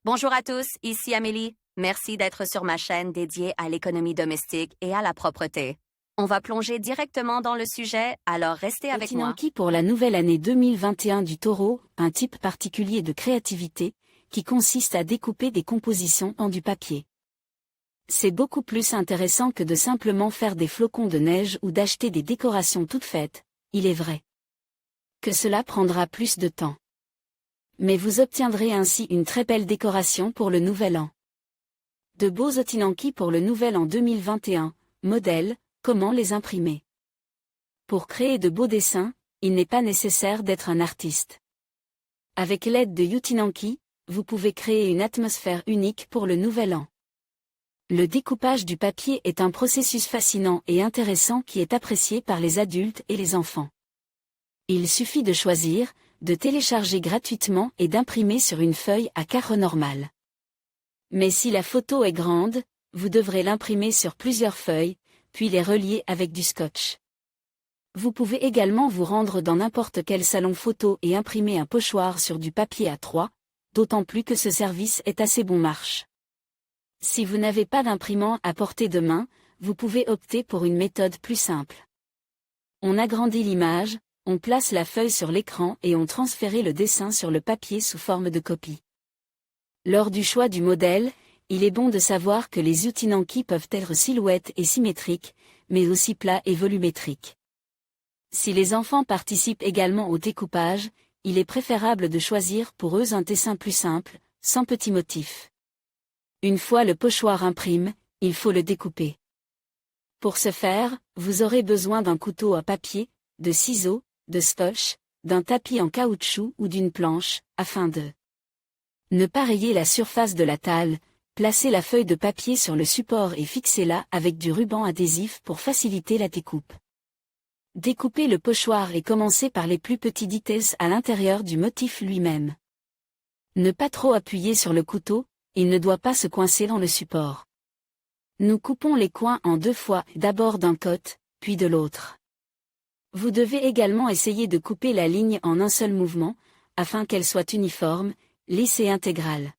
Bonjour à tous, ici Amélie. Merci d'être sur ma chaîne dédiée à l'économie domestique et à la propreté. On va plonger directement dans le sujet, alors restez avec moi. Otinanki pour la nouvelle année 2021 du taureau, un type particulier de créativité, qui consiste à découper des compositions en du papier. C'est beaucoup plus intéressant que de simplement faire des flocons de neige ou d'acheter des décorations toutes faites, il est vrai que cela prendra plus de temps. Mais vous obtiendrez ainsi une très belle décoration pour le nouvel an. De beaux Otinanki pour le nouvel an 2021, modèle, comment les imprimer. Pour créer de beaux dessins, il n'est pas nécessaire d'être un artiste. Avec l'aide de Utinanki, vous pouvez créer une atmosphère unique pour le nouvel an. Le découpage du papier est un processus fascinant et intéressant qui est apprécié par les adultes et les enfants. Il suffit de choisir, de télécharger gratuitement et d'imprimer sur une feuille à carreaux normales. Mais si la photo est grande, vous devrez l'imprimer sur plusieurs feuilles, puis les relier avec du scotch. Vous pouvez également vous rendre dans n'importe quel salon photo et imprimer un pochoir sur du papier A3, d'autant plus que ce service est assez bon marche. Si vous n'avez pas d'imprimant à portée de main, vous pouvez opter pour une méthode plus simple. On agrandit l'image, on place la feuille sur l'écran et on transfère le dessin sur le papier sous forme de copie. Lors du choix du modèle, il est bon de savoir que les Utinanki peuvent être silhouettes et symétriques, mais aussi plats et volumétriques. Si les enfants participent également au découpage, il est préférable de choisir pour eux un dessin plus simple, sans petits motifs. Une fois le pochoir imprime, il faut le découper. Pour ce faire, vous aurez besoin d'un couteau à papier, de ciseaux, de scotch, d'un tapis en caoutchouc ou d'une planche, afin de ne pas rayer la surface de la talle. Placez la feuille de papier sur le support et fixez-la avec du ruban adhésif pour faciliter la découpe. Découpez le pochoir et commencez par les plus petits détails à l'intérieur du motif lui-même. Ne pas trop appuyer sur le couteau, il ne doit pas se coincer dans le support. Nous coupons les coins en deux fois, d'abord d'un côté, puis de l'autre. Vous devez également essayer de couper la ligne en un seul mouvement, afin qu'elle soit uniforme, lisse et intégrale.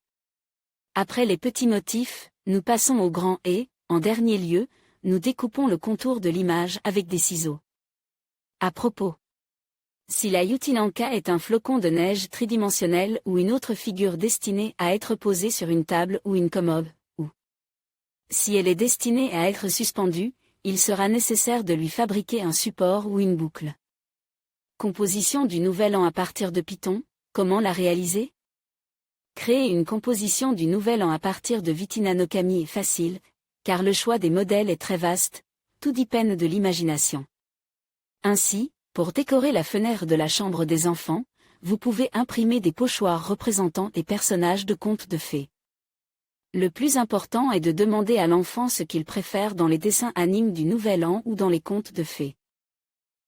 Après les petits motifs, nous passons au grand et, en dernier lieu, nous découpons le contour de l'image avec des ciseaux. À propos, si la Utinanka est un flocon de neige tridimensionnel ou une autre figure destinée à être posée sur une table ou une commode, ou si elle est destinée à être suspendue, il sera nécessaire de lui fabriquer un support ou une boucle. Composition du nouvel an à partir de Python, comment la réaliser? Créer une composition du nouvel an à partir de Vitinanokami est facile, car le choix des modèles est très vaste, tout dépend de l'imagination. Ainsi, pour décorer la fenêtre de la chambre des enfants, vous pouvez imprimer des pochoirs représentant des personnages de contes de fées. Le plus important est de demander à l'enfant ce qu'il préfère dans les dessins animés du Nouvel An ou dans les contes de fées.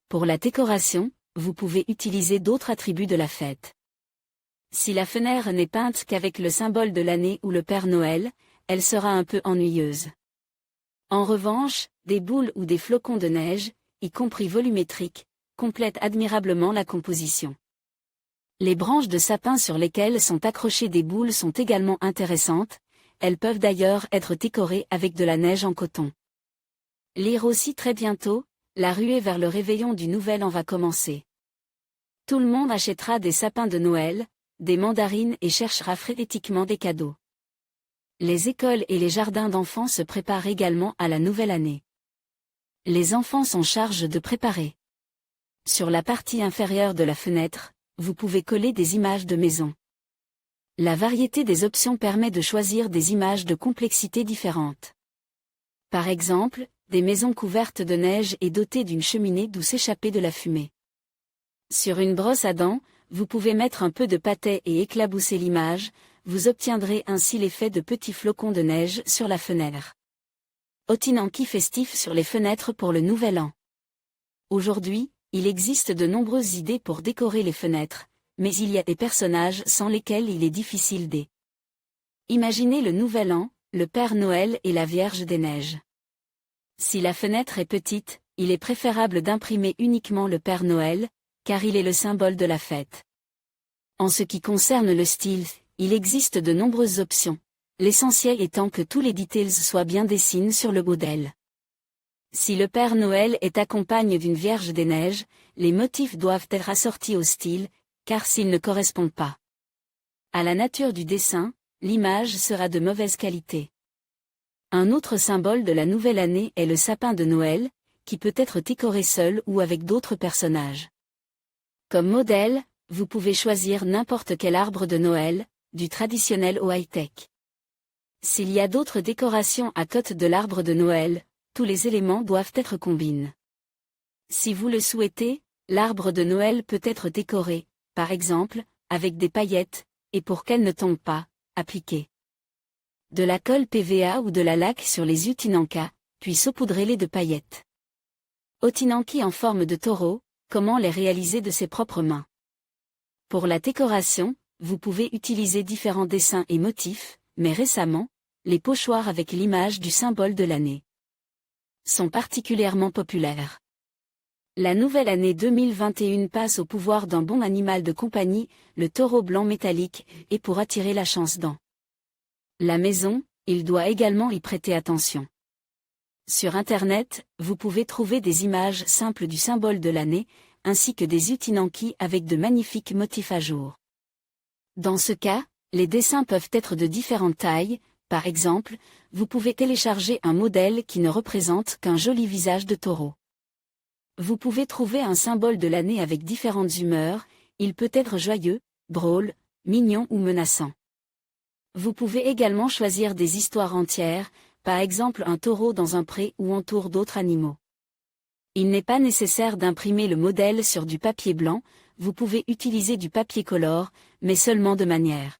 Pour la décoration, vous pouvez utiliser d'autres attributs de la fête. Si la fenêtre n'est peinte qu'avec le symbole de l'année ou le Père Noël, elle sera un peu ennuyeuse. En revanche, des boules ou des flocons de neige, y compris volumétriques, complètent admirablement la composition. Les branches de sapin sur lesquelles sont accrochées des boules sont également intéressantes. Elles peuvent d'ailleurs être décorées avec de la neige en coton. Lire aussi très bientôt, la ruée vers le réveillon du Nouvel An va commencer. Tout le monde achètera des sapins de Noël, des mandarines et cherchera frénétiquement des cadeaux. Les écoles et les jardins d'enfants se préparent également à la nouvelle année. Les enfants sont chargés de préparer. Sur la partie inférieure de la fenêtre, vous pouvez coller des images de maisons. La variété des options permet de choisir des images de complexité différentes. Par exemple, des maisons couvertes de neige et dotées d'une cheminée d'où s'échapper de la fumée. Sur une brosse à dents, vous pouvez mettre un peu de pâté et éclabousser l'image, vous obtiendrez ainsi l'effet de petits flocons de neige sur la fenêtre. Otinanki festif sur les fenêtres pour le Nouvel An. Aujourd'hui, il existe de nombreuses idées pour décorer les fenêtres, mais il y a des personnages sans lesquels il est difficile d'aimer. Imaginez le Nouvel An, le Père Noël et la Vierge des Neiges. Si la fenêtre est petite, il est préférable d'imprimer uniquement le Père Noël, car il est le symbole de la fête. En ce qui concerne le style, il existe de nombreuses options, l'essentiel étant que tous les details soient bien dessinés sur le modèle. Si le Père Noël est accompagné d'une Vierge des Neiges, les motifs doivent être assortis au style, car s'ils ne correspondent pas à la nature du dessin, l'image sera de mauvaise qualité. Un autre symbole de la nouvelle année est le sapin de Noël, qui peut être décoré seul ou avec d'autres personnages. Comme modèle, vous pouvez choisir n'importe quel arbre de Noël, du traditionnel au high-tech. S'il y a d'autres décorations à côté de l'arbre de Noël, tous les éléments doivent être combinés. Si vous le souhaitez, l'arbre de Noël peut être décoré, par exemple, avec des paillettes, et pour qu'elles ne tombent pas, appliquez de la colle PVA ou de la laque sur les utinankas, puis saupoudrez-les de paillettes. Utinanki en forme de taureau, comment les réaliser de ses propres mains? Pour la décoration, vous pouvez utiliser différents dessins et motifs, mais récemment, les pochoirs avec l'image du symbole de l'année sont particulièrement populaires. La nouvelle année 2021 passe au pouvoir d'un bon animal de compagnie, le taureau blanc métallique, et pour attirer la chance dans la maison, il doit également y prêter attention. Sur Internet, vous pouvez trouver des images simples du symbole de l'année, ainsi que des utinanki avec de magnifiques motifs à jour. Dans ce cas, les dessins peuvent être de différentes tailles, par exemple, vous pouvez télécharger un modèle qui ne représente qu'un joli visage de taureau. Vous pouvez trouver un symbole de l'année avec différentes humeurs, il peut être joyeux, drôle, mignon ou menaçant. Vous pouvez également choisir des histoires entières, par exemple un taureau dans un pré ou entour d'autres animaux. Il n'est pas nécessaire d'imprimer le modèle sur du papier blanc, vous pouvez utiliser du papier color, mais seulement de manière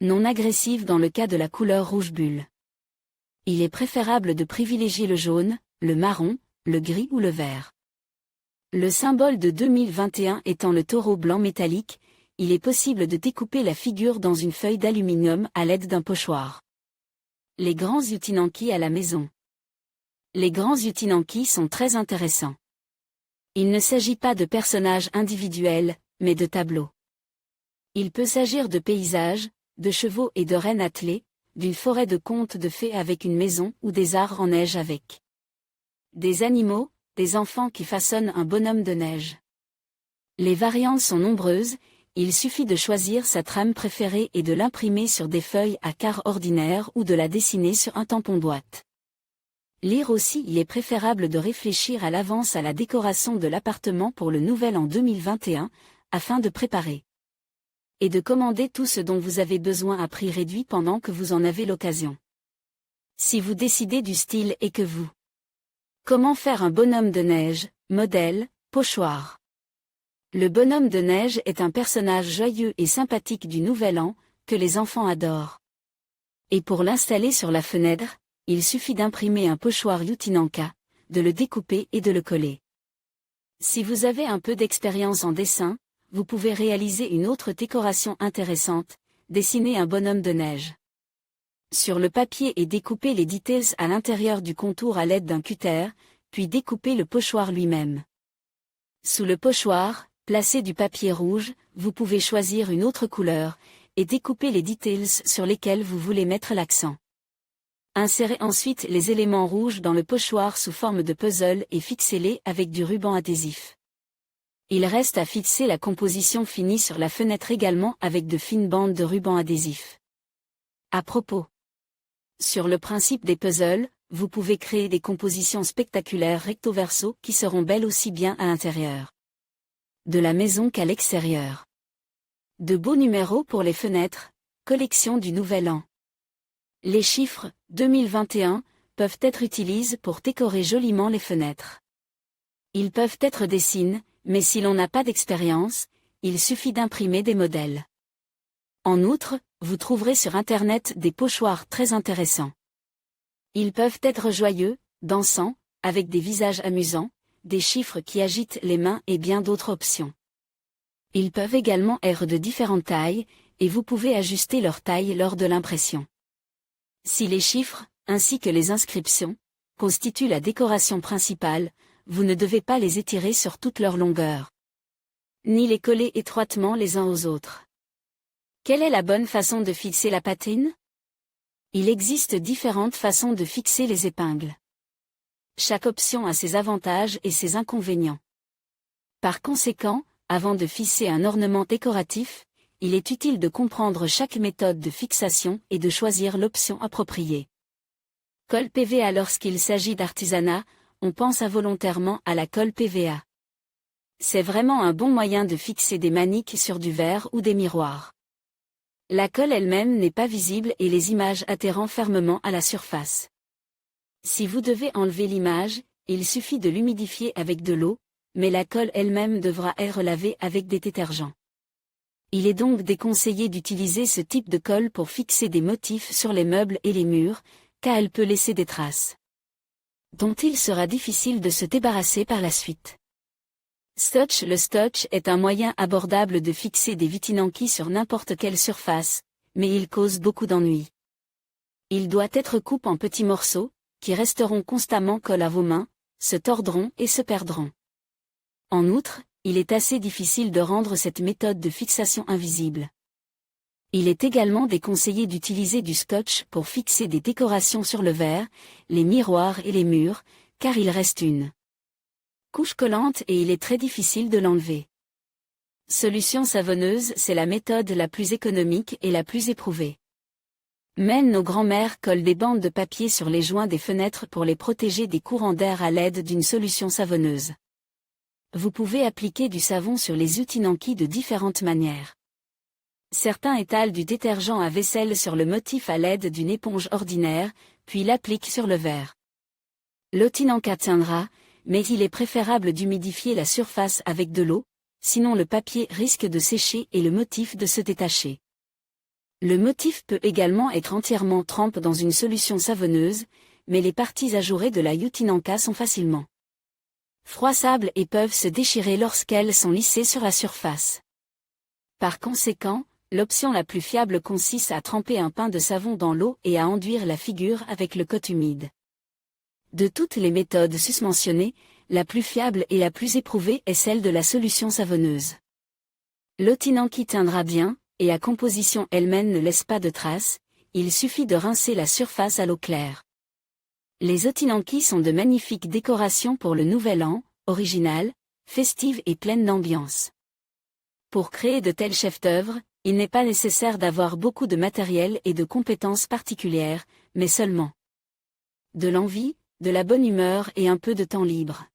non agressive dans le cas de la couleur rouge bulle. Il est préférable de privilégier le jaune, le marron, le gris ou le vert. Le symbole de 2021 étant le taureau blanc métallique, il est possible de découper la figure dans une feuille d'aluminium à l'aide d'un pochoir. Les grands utinanki à la maison. Les grands utinanki sont très intéressants. Il ne s'agit pas de personnages individuels, mais de tableaux. Il peut s'agir de paysages, de chevaux et de rennes attelés, d'une forêt de contes de fées avec une maison ou des arbres en neige avec des animaux, des enfants qui façonnent un bonhomme de neige. Les variantes sont nombreuses, il suffit de choisir sa trame préférée et de l'imprimer sur des feuilles à quart ordinaires ou de la dessiner sur un tampon boîte. Lire aussi, il est préférable de réfléchir à l'avance à la décoration de l'appartement pour le nouvel an 2021, afin de préparer et de commander tout ce dont vous avez besoin à prix réduit pendant que vous en avez l'occasion. Si vous décidez du style et que vous comment faire un bonhomme de neige, modèle, pochoir. Le bonhomme de neige est un personnage joyeux et sympathique du Nouvel An, que les enfants adorent. Et pour l'installer sur la fenêtre, il suffit d'imprimer un pochoir utinanka, de le découper et de le coller. Si vous avez un peu d'expérience en dessin, vous pouvez réaliser une autre décoration intéressante, dessiner un bonhomme de neige sur le papier et découper les details à l'intérieur du contour à l'aide d'un cutter, puis découper le pochoir lui-même. Sous le pochoir, placez du papier rouge, vous pouvez choisir une autre couleur, et découper les details sur lesquels vous voulez mettre l'accent. Insérez ensuite les éléments rouges dans le pochoir sous forme de puzzle et fixez-les avec du ruban adhésif. Il reste à fixer la composition finie sur la fenêtre également avec de fines bandes de ruban adhésif. À propos, sur le principe des puzzles, vous pouvez créer des compositions spectaculaires recto-verso qui seront belles aussi bien à l'intérieur de la maison qu'à l'extérieur. De beaux numéros pour les fenêtres, collection du Nouvel An. Les chiffres 2021 peuvent être utilisés pour décorer joliment les fenêtres. Ils peuvent être des signes, mais si l'on n'a pas d'expérience, il suffit d'imprimer des modèles. En outre, vous trouverez sur Internet des pochoirs très intéressants. Ils peuvent être joyeux, dansants, avec des visages amusants, des chiffres qui agitent les mains et bien d'autres options. Ils peuvent également être de différentes tailles, et vous pouvez ajuster leur taille lors de l'impression. Si les chiffres, ainsi que les inscriptions, constituent la décoration principale, vous ne devez pas les étirer sur toute leur longueur, ni les coller étroitement les uns aux autres. Quelle est la bonne façon de fixer la patine? Il existe différentes façons de fixer les épingles. Chaque option a ses avantages et ses inconvénients. Par conséquent, avant de fisser un ornement décoratif, il est utile de comprendre chaque méthode de fixation et de choisir l'option appropriée. Colle PVA. Lorsqu'il s'agit d'artisanat, on pense involontairement à la colle PVA. C'est vraiment un bon moyen de fixer des maniques sur du verre ou des miroirs. La colle elle-même n'est pas visible et les images atterrant fermement à la surface. Si vous devez enlever l'image, il suffit de l'humidifier avec de l'eau, mais la colle elle-même devra être lavée avec des détergents. Il est donc déconseillé d'utiliser ce type de colle pour fixer des motifs sur les meubles et les murs, car elle peut laisser des traces dont il sera difficile de se débarrasser par la suite. Stotch. Le stotch est un moyen abordable de fixer des vitinanki sur n'importe quelle surface, mais il cause beaucoup d'ennuis. Il doit être coupé en petits morceaux, qui resteront constamment collés à vos mains, se tordront et se perdront. En outre, il est assez difficile de rendre cette méthode de fixation invisible. Il est également déconseillé d'utiliser du scotch pour fixer des décorations sur le verre, les miroirs et les murs, car il reste une couche collante et il est très difficile de l'enlever. Solution savonneuse. C'est la méthode la plus économique et la plus éprouvée. Même nos grands-mères collent des bandes de papier sur les joints des fenêtres pour les protéger des courants d'air à l'aide d'une solution savonneuse. Vous pouvez appliquer du savon sur les utinanki de différentes manières. Certains étalent du détergent à vaisselle sur le motif à l'aide d'une éponge ordinaire, puis l'appliquent sur le verre. L'utinanka tiendra, mais il est préférable d'humidifier la surface avec de l'eau, sinon le papier risque de sécher et le motif de se détacher. Le motif peut également être entièrement trempé dans une solution savonneuse, mais les parties ajourées de la utinanka sont facilement froissables et peuvent se déchirer lorsqu'elles sont lissées sur la surface. Par conséquent, l'option la plus fiable consiste à tremper un pain de savon dans l'eau et à enduire la figure avec le coton humide. De toutes les méthodes susmentionnées, la plus fiable et la plus éprouvée est celle de la solution savonneuse. L'utinanki tiendra bien, et la composition elle-même ne laisse pas de traces, il suffit de rincer la surface à l'eau claire. Les utinanki sont de magnifiques décorations pour le Nouvel An, originales, festives et pleines d'ambiance. Pour créer de tels chefs-d'œuvre, il n'est pas nécessaire d'avoir beaucoup de matériel et de compétences particulières, mais seulement de l'envie, de la bonne humeur et un peu de temps libre.